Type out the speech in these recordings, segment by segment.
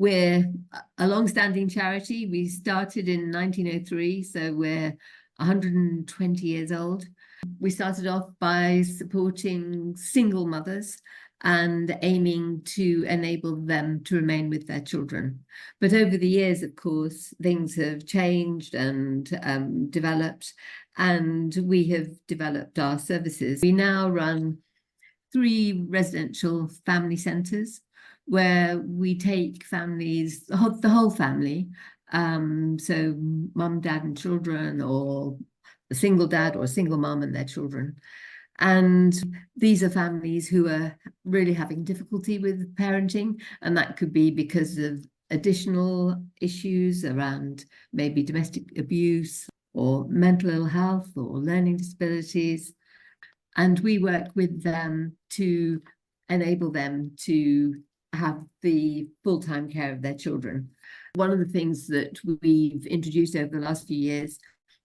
We're a long-standing charity. We started in 1903, so we're 120 years old. We started off by supporting single mothers and aiming to enable them to remain with their children. But over the years, of course, things have changed and developed, and we have developed our services. We now run 3 residential family centres where we take families, the whole family, so mum, dad and children, or a single dad or a single mum and their children. And these are families who are really having difficulty with parenting, and that could be because of additional issues around maybe domestic abuse or mental ill health or learning disabilities. And we work with them to enable them to have the full-time care of their children. One of the things that we've introduced over the last few years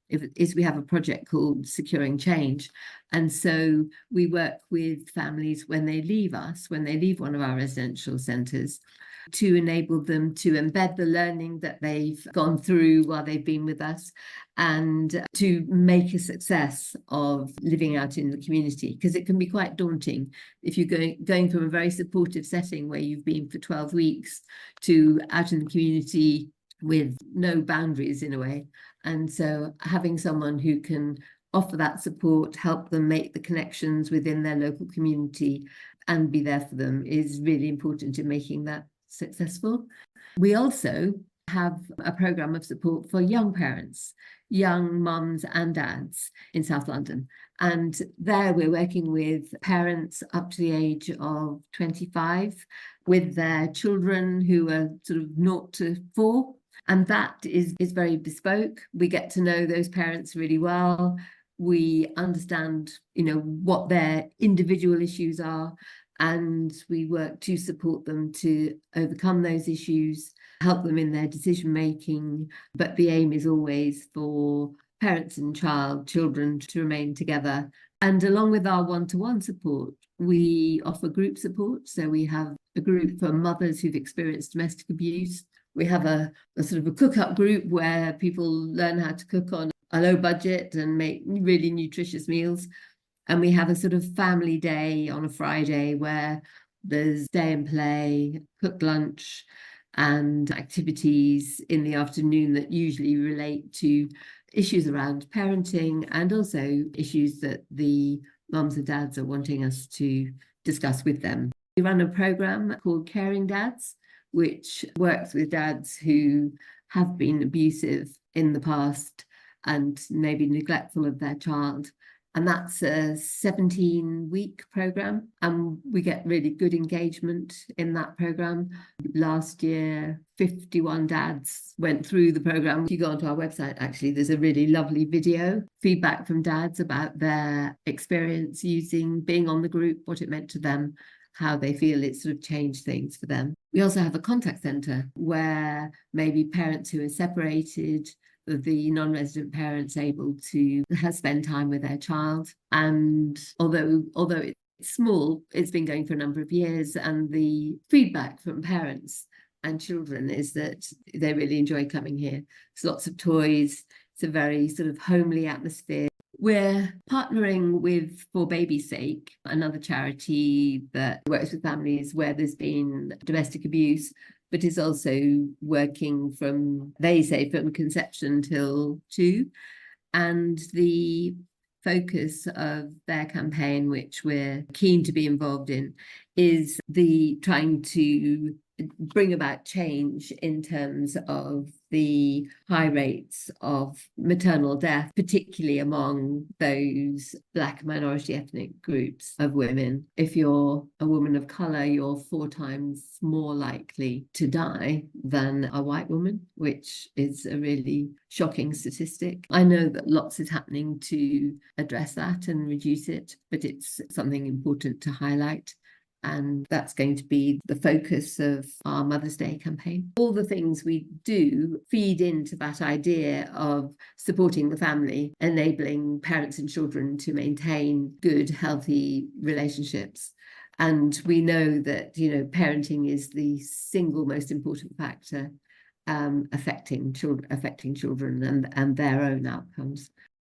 is we have a project called Securing Change. And so we work with families when they leave us, when they leave one of our residential centres, to enable them to embed the learning that they've gone through while they've been with us, and to make a success of living out in the community, because it can be quite daunting if you're going from a very supportive setting where you've been for 12 weeks to out in the community with no boundaries in a way. And so having someone who can offer that support, help them make the connections within their local community and be there for them is really important in making that successful. We also have a programme of support for young parents, young mums and dads in South London. And there we're working with parents up to the age of 25 with their children who are sort of 0 to 4. And that is very bespoke. We get to know those parents really well. We understand, what their individual issues are, and we work to support them to overcome those issues, help them in their decision making. But the aim is always for parents and children to remain together. And along with our one-to-one support, we offer group support. So we have a group for mothers who've experienced domestic abuse. We have a sort of a cook-up group where people learn how to cook on a low budget and make really nutritious meals. And we have a sort of family day on a Friday where there's day and play, cooked lunch, and activities in the afternoon that usually relate to issues around parenting and also issues that the mums and dads are wanting us to discuss with them. We run a programme called Caring Dads, which works with dads who have been abusive in the past and maybe neglectful of their child. And that's a 17-week programme, and we get really good engagement in that programme. Last year, 51 dads went through the programme. If you go onto our website, actually, there's a really lovely video, feedback from dads about their experience being on the group, what it meant to them, how they feel it sort of changed things for them. We also have a contact centre where maybe parents who are separated, the non-resident parents able to spend time with their child. And although it's small, it's been going for a number of years, and the feedback from parents and children is that they really enjoy coming here. There's lots of toys. It's a very sort of homely atmosphere. We're partnering with For Baby's Sake, another charity that works with families where there's been domestic abuse, but is also working from conception till 2. And the focus of their campaign, which we're keen to be involved in, is trying to bring about change in terms of the high rates of maternal death, particularly among those Black minority ethnic groups of women. If you're a woman of colour, you're 4 times more likely to die than a white woman, which is a really shocking statistic. I know that lots is happening to address that and reduce it, but it's something important to highlight. And that's going to be the focus of our Mother's Day campaign. All the things we do feed into that idea of supporting the family, enabling parents and children to maintain good, healthy relationships. And we know that, parenting is the single most important factor affecting children and their own outcomes.